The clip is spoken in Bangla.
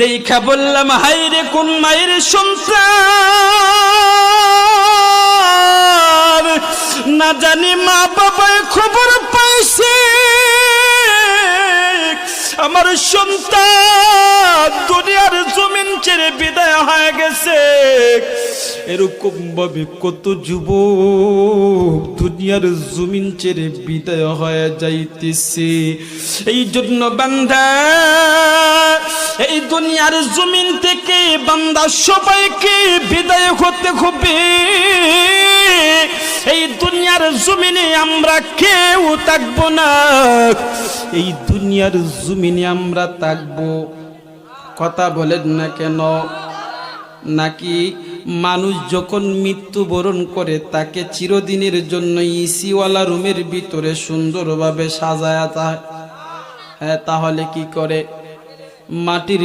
দেখা বললাম হায়রে কোন মায়ের সন্তান, না জানি মা বাবায় খবর পাইছে আমার সন্তান দুনিয়ার জমিন ছেড়ে বিদায় হয়ে গেছে। এরকম ভাবে কত যুবক দুনিয়ার জমিন ছেড়ে বিদায় হয়ে যাইতেছে। এই জন্য বান্দা এই দুনিয়ার জমিন থেকে বান্দা সবাইকে বিদায় হতে হবে। এই দুনিয়ার জমিনে আমরা কেউ থাকবো না, এই দুনিয়ার জমিনে আমরা থাকবো। কথা বলেন না কেন? নাকি মানুষ যখন মৃত্যুবরণ করে তাকে চিরদিনের জন্য ইসিওয়ালা রুমের ভিতরে সুন্দরভাবে সাজায়া যায়? হ্যাঁ, তাহলে কি করে? মাটির